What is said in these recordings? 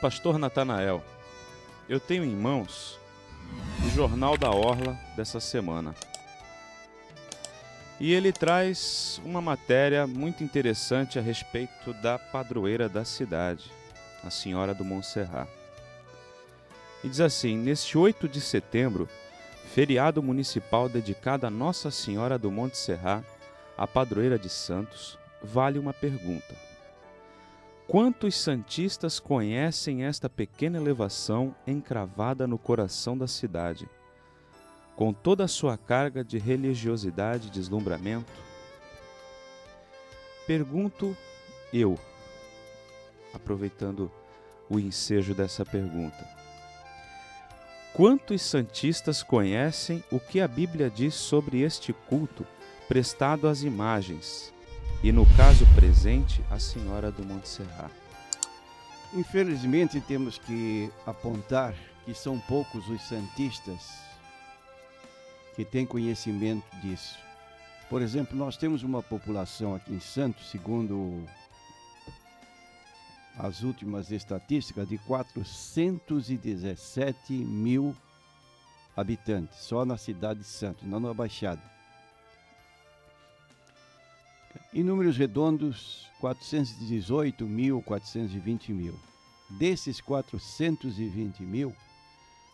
Pastor Natanael, eu tenho em mãos o Jornal da Orla dessa semana. E ele traz uma matéria muito interessante a respeito da padroeira da cidade, a Senhora do Montserrat. E diz assim: neste 8 de setembro, feriado municipal dedicado a Nossa Senhora do Monte Serrat, a padroeira de Santos, vale uma pergunta. Quantos santistas conhecem esta pequena elevação encravada no coração da cidade, com toda a sua carga de religiosidade e deslumbramento? Pergunto eu, aproveitando o ensejo dessa pergunta. Quantos santistas conhecem o que a Bíblia diz sobre este culto prestado às imagens, e no caso presente, a Senhora do Monte Serrat? Infelizmente temos que apontar que são poucos os santistas que têm conhecimento disso. Por exemplo, nós temos uma população aqui em Santos, segundo as últimas estatísticas, de 417 mil habitantes, só na cidade de Santos, não na Baixada. Em números redondos, 418 mil, 420 mil. Desses 420 mil,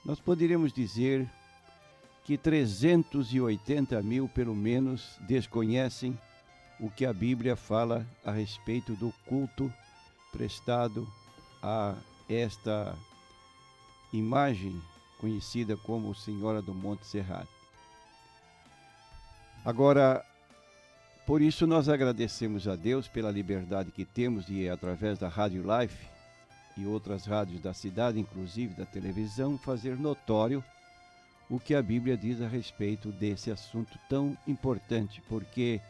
nós poderíamos dizer que 380 mil, pelo menos, desconhecem o que a Bíblia fala a respeito do culto prestado a esta imagem conhecida como Senhora do Monte Serrat. Agora, por isso nós agradecemos a Deus pela liberdade que temos de, através da Rádio Life e outras rádios da cidade, inclusive da televisão, fazer notório o que a Bíblia diz a respeito desse assunto tão importante, porque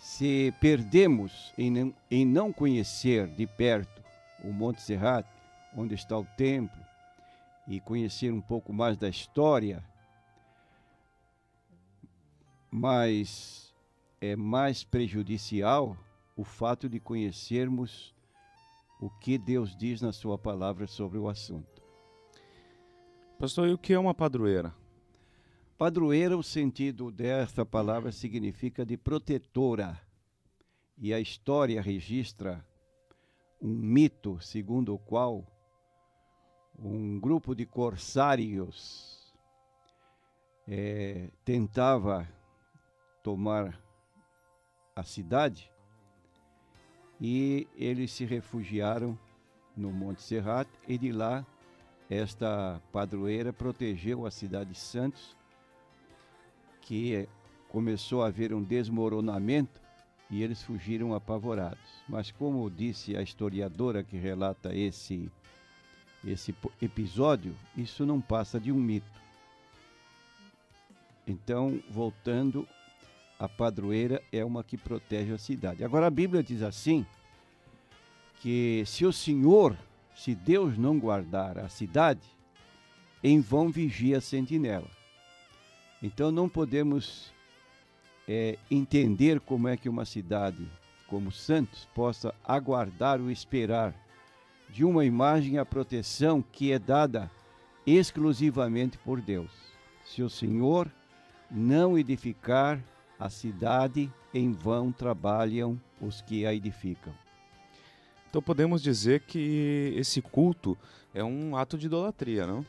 se perdemos em não conhecer de perto o Monte Serrat, onde está o templo, e conhecer um pouco mais da história, mas é mais prejudicial o fato de conhecermos o que Deus diz na sua palavra sobre o assunto. Pastor, e o que é uma padroeira? Padroeira, o sentido desta palavra significa de protetora. E a história registra um mito segundo o qual um grupo de corsários tentava tomar a cidade e eles se refugiaram no Monte Serrat, e de lá esta padroeira protegeu a cidade de Santos, que começou a haver um desmoronamento e eles fugiram apavorados. Mas como disse a historiadora que relata esse episódio, isso não passa de um mito. Então, voltando, a padroeira é uma que protege a cidade. Agora a Bíblia diz assim, que se Deus não guardar a cidade, em vão vigia a sentinela. Então não podemos entender como é que uma cidade como Santos possa aguardar ou esperar de uma imagem a proteção que é dada exclusivamente por Deus. Se o Senhor não edificar a cidade, em vão trabalham os que a edificam. Então podemos dizer que esse culto é um ato de idolatria, não?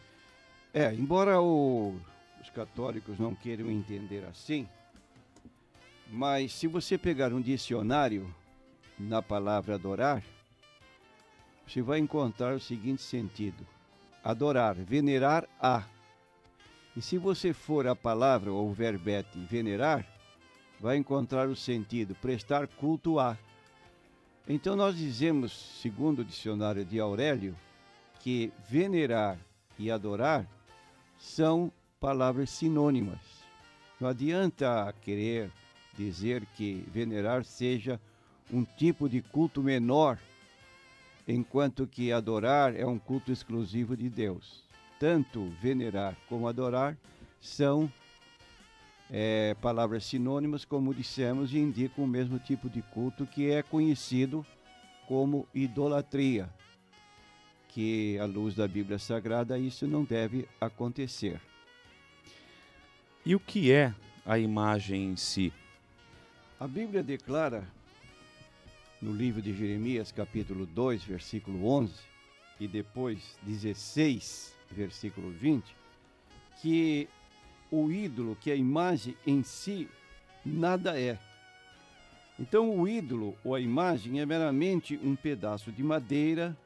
Embora os católicos não queiram entender assim, mas se você pegar um dicionário na palavra adorar, você vai encontrar o seguinte sentido: adorar, venerar a. E se você for a palavra ou o verbete venerar, vai encontrar o sentido prestar culto a. Então nós dizemos, segundo o dicionário de Aurélio, que venerar e adorar são palavras sinônimas. Não adianta querer dizer que venerar seja um tipo de culto menor, enquanto que adorar é um culto exclusivo de Deus. Tanto venerar como adorar são palavras sinônimas, como dissemos, e indicam o mesmo tipo de culto que é conhecido como idolatria, que, à luz da Bíblia Sagrada, isso não deve acontecer. E o que é a imagem em si? A Bíblia declara, no livro de Jeremias, capítulo 2, versículo 11, e depois 16, versículo 20, que o ídolo, que a imagem em si, nada é. Então o ídolo ou a imagem é meramente um pedaço de madeira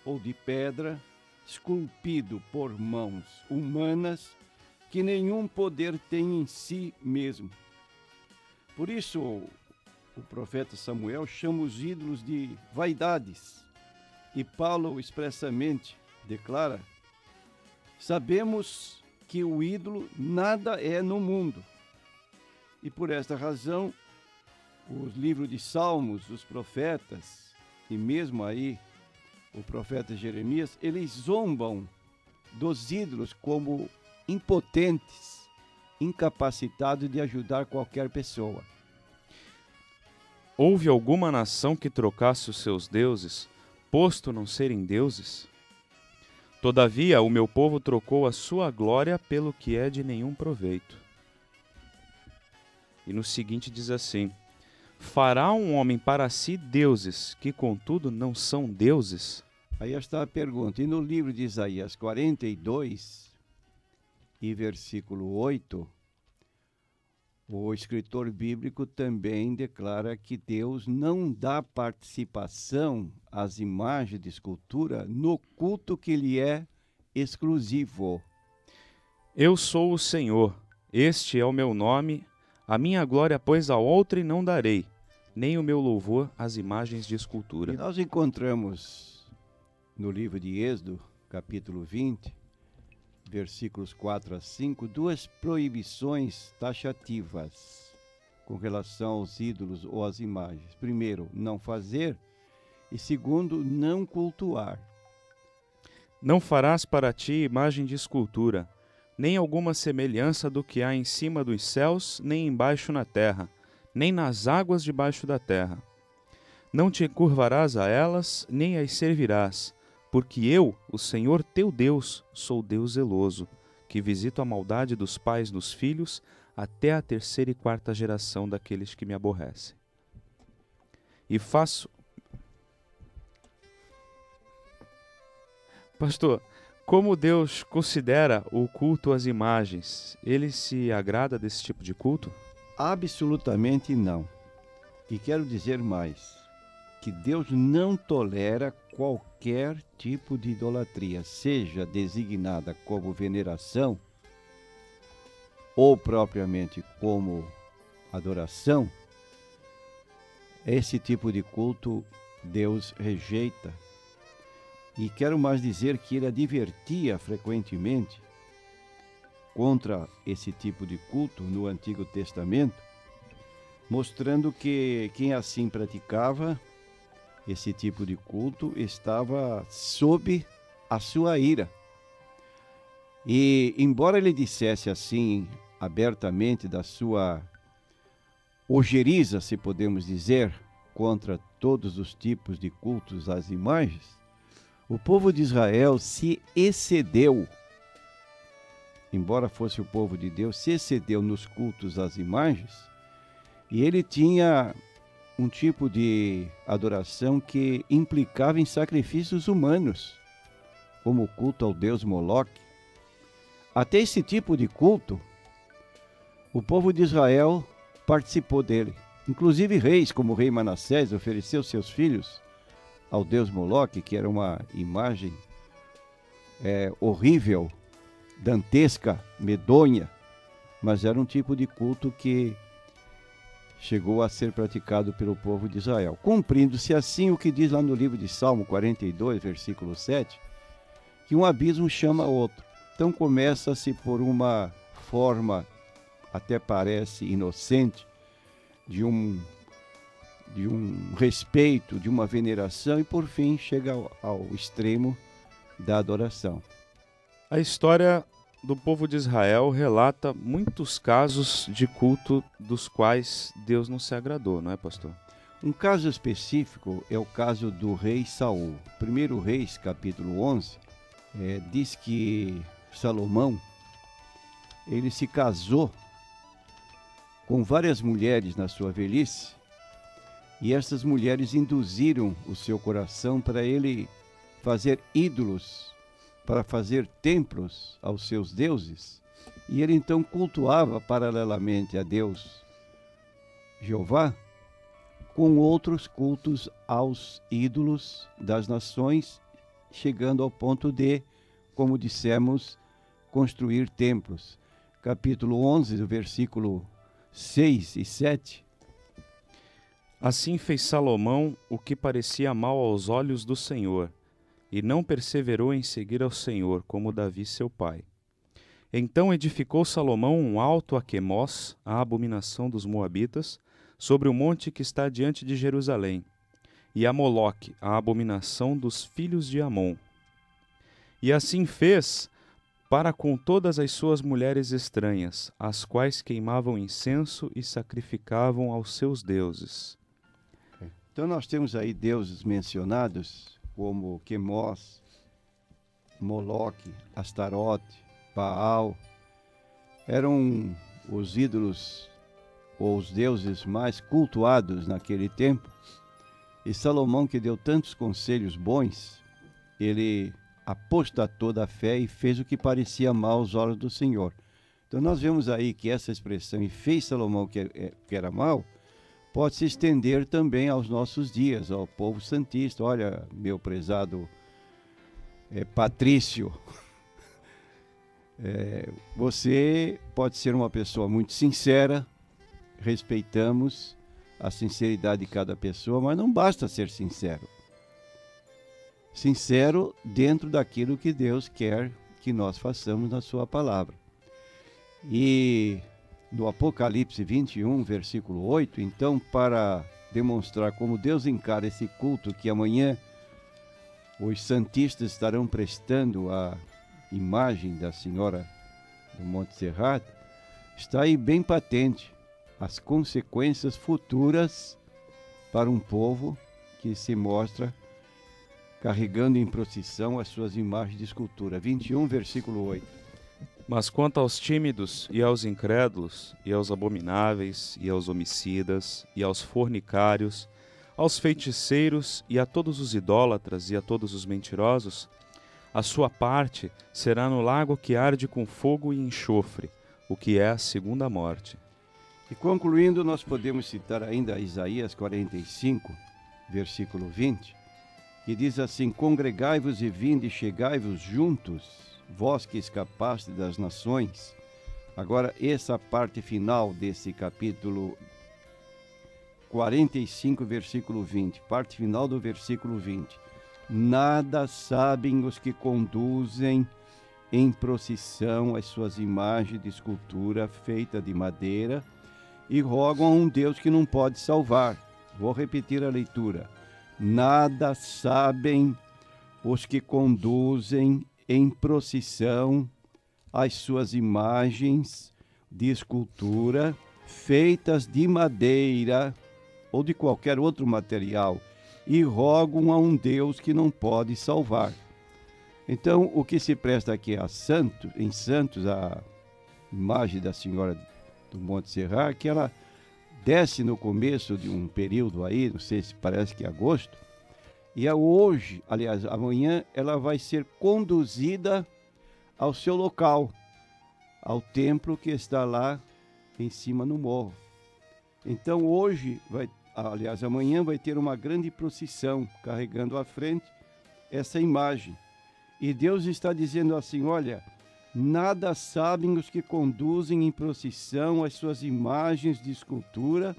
ou de pedra esculpido por mãos humanas que nenhum poder tem em si mesmo. Por isso o profeta Samuel chama os ídolos de vaidades. E Paulo expressamente declara: sabemos que o ídolo nada é no mundo. E por esta razão, os livros de Salmos, os profetas, e mesmo aí o profeta Jeremias, eles zombam dos ídolos como impotentes, incapacitados de ajudar qualquer pessoa. Houve alguma nação que trocasse os seus deuses, posto não serem deuses? Todavia, o meu povo trocou a sua glória pelo que é de nenhum proveito. E no seguinte diz assim: fará um homem para si deuses, que contudo não são deuses? Aí está a pergunta. E no livro de Isaías 42, e versículo 8, o escritor bíblico também declara que Deus não dá participação às imagens de escultura no culto que lhe é exclusivo. Eu sou o Senhor, este é o meu nome, a minha glória, pois, a outrem não darei, nem o meu louvor às imagens de escultura. E nós encontramos no livro de Êxodo, capítulo 20, versículos 4 a 5, duas proibições taxativas com relação aos ídolos ou às imagens. Primeiro, não fazer, e segundo, não cultuar. Não farás para ti imagem de escultura, nem alguma semelhança do que há em cima dos céus, nem embaixo na terra, nem nas águas debaixo da terra. Não te curvarás a elas, nem as servirás, porque eu, o Senhor teu Deus, sou Deus zeloso, que visito a maldade dos pais nos filhos, até a 3ª e 4ª geração daqueles que me aborrecem. E faço... Pastor, como Deus considera o culto às imagens? Ele se agrada desse tipo de culto? Absolutamente não. E quero dizer mais, que Deus não tolera qualquer tipo de idolatria, seja designada como veneração ou propriamente como adoração. Esse tipo de culto Deus rejeita. E quero mais dizer que ele advertia frequentemente contra esse tipo de culto no Antigo Testamento, mostrando que quem assim praticava esse tipo de culto estava sob a sua ira. E, embora ele dissesse assim abertamente da sua ojeriza, se podemos dizer, contra todos os tipos de cultos às imagens, o povo de Israel se excedeu, embora fosse o povo de Deus, se excedeu nos cultos às imagens, e ele tinha um tipo de adoração que implicava em sacrifícios humanos, como o culto ao deus Moloque. Até esse tipo de culto, o povo de Israel participou dele. Inclusive reis, como o rei Manassés, ofereceu seus filhos ao deus Moloque, que era uma imagem horrível, dantesca, medonha, mas era um tipo de culto que chegou a ser praticado pelo povo de Israel. Cumprindo-se assim o que diz lá no livro de Salmo 42, versículo 7, que um abismo chama outro. Então começa-se por uma forma, até parece inocente, de um respeito, de uma veneração, e por fim chega ao extremo da adoração. A história do povo de Israel relata muitos casos de culto dos quais Deus não se agradou, não é, pastor? Um caso específico é o caso do rei Saul. 1 Reis, capítulo 11, diz que Salomão, ele se casou com várias mulheres na sua velhice, e essas mulheres induziram o seu coração para ele fazer ídolos, para fazer templos aos seus deuses, e ele então cultuava paralelamente a Deus Jeová, com outros cultos aos ídolos das nações, chegando ao ponto de, como dissemos, construir templos. Capítulo 11, do versículo 6 e 7. Assim fez Salomão o que parecia mal aos olhos do Senhor, e não perseverou em seguir ao Senhor, como Davi seu pai. Então edificou Salomão um alto a Quemós, a abominação dos moabitas, sobre o monte que está diante de Jerusalém, e a Moloque, a abominação dos filhos de Amon. E assim fez para com todas as suas mulheres estranhas, as quais queimavam incenso e sacrificavam aos seus deuses. Então nós temos aí deuses mencionados, como Quemós, Moloque, Astarote, Baal. Eram os ídolos ou os deuses mais cultuados naquele tempo. E Salomão, que deu tantos conselhos bons, ele apostatou da fé e fez o que parecia mal aos olhos do Senhor. Então nós vemos aí que essa expressão, e fez Salomão que era mal, pode se estender também aos nossos dias, ao povo santista. Olha, meu prezado Patrício, você pode ser uma pessoa muito sincera, respeitamos a sinceridade de cada pessoa, mas não basta ser sincero. Sincero dentro daquilo que Deus quer que nós façamos na sua palavra. E no Apocalipse 21, versículo 8, então, para demonstrar como Deus encara esse culto que amanhã os santistas estarão prestando à imagem da Senhora do Monte Serrat, está aí bem patente as consequências futuras para um povo que se mostra carregando em procissão as suas imagens de escultura. 21, versículo 8. Mas quanto aos tímidos e aos incrédulos, e aos abomináveis, e aos homicidas, e aos fornicários, aos feiticeiros, e a todos os idólatras, e a todos os mentirosos, a sua parte será no lago que arde com fogo e enxofre, o que é a segunda morte. E concluindo, nós podemos citar ainda Isaías 45, versículo 20, que diz assim: congregai-vos e vinde, chegai-vos juntos, vós que escapaste das nações. Agora, essa parte final desse capítulo 45, versículo 20, parte final do versículo 20. Nada sabem os que conduzem em procissão as suas imagens de escultura feita de madeira e rogam a um Deus que não pode salvar. Vou repetir a leitura. Nada sabem os que conduzem em procissão as suas imagens de escultura feitas de madeira ou de qualquer outro material e rogam a um Deus que não pode salvar. Então, o que se presta aqui em Santos, a imagem da Senhora do Monte Serrat, que ela desce no começo de um período aí, não sei se parece que é agosto, e hoje, aliás, amanhã, ela vai ser conduzida ao seu local, ao templo que está lá em cima no morro. Então hoje, amanhã vai ter uma grande procissão carregando à frente essa imagem. E Deus está dizendo assim: olha, nada sabem os que conduzem em procissão as suas imagens de escultura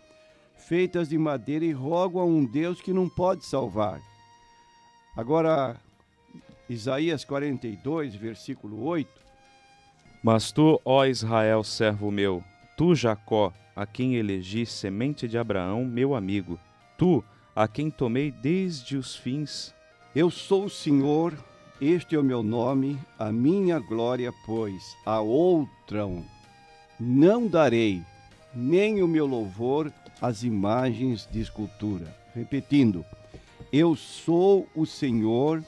feitas de madeira e rogam a um Deus que não pode salvar. Agora, Isaías 42, versículo 8. Mas tu, ó Israel, servo meu, tu, Jacó, a quem elegi semente de Abraão, meu amigo, tu, a quem tomei desde os fins. Eu sou o Senhor, este é o meu nome, a minha glória, pois a outrão não darei, nem o meu louvor as imagens de escultura. Repetindo, eu sou o Senhor,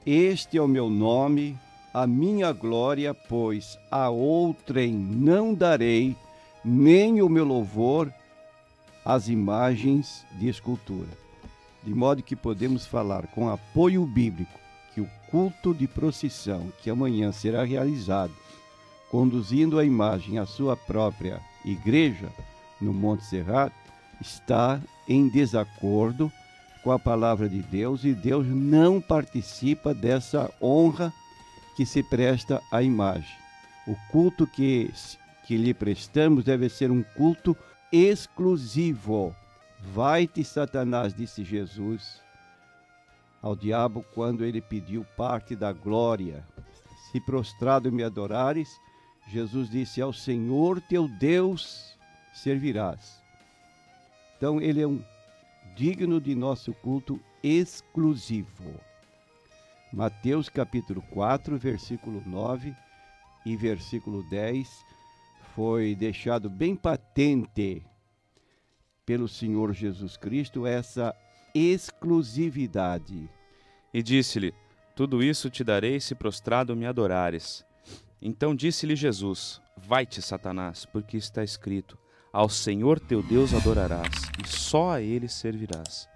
este é o meu nome, a minha glória, pois a outrem não darei, nem o meu louvor às imagens de escultura. De modo que podemos falar com apoio bíblico que o culto de procissão que amanhã será realizado, conduzindo a imagem à sua própria igreja no Monte Serrat, está em desacordo com a palavra de Deus, e Deus não participa dessa honra que se presta à imagem. O culto que lhe prestamos deve ser um culto exclusivo. Vai-te, Satanás, disse Jesus ao diabo quando ele pediu parte da glória. Se prostrado me adorares, Jesus disse, ao Senhor teu Deus servirás. Então ele é digno de nosso culto exclusivo. Mateus capítulo 4, versículo 9 e versículo 10 foi deixado bem patente pelo Senhor Jesus Cristo essa exclusividade. E disse-lhe, tudo isso te darei se prostrado me adorares. Então disse-lhe Jesus, vai-te, Satanás, porque está escrito, ao Senhor teu Deus adorarás, e só a ele servirás.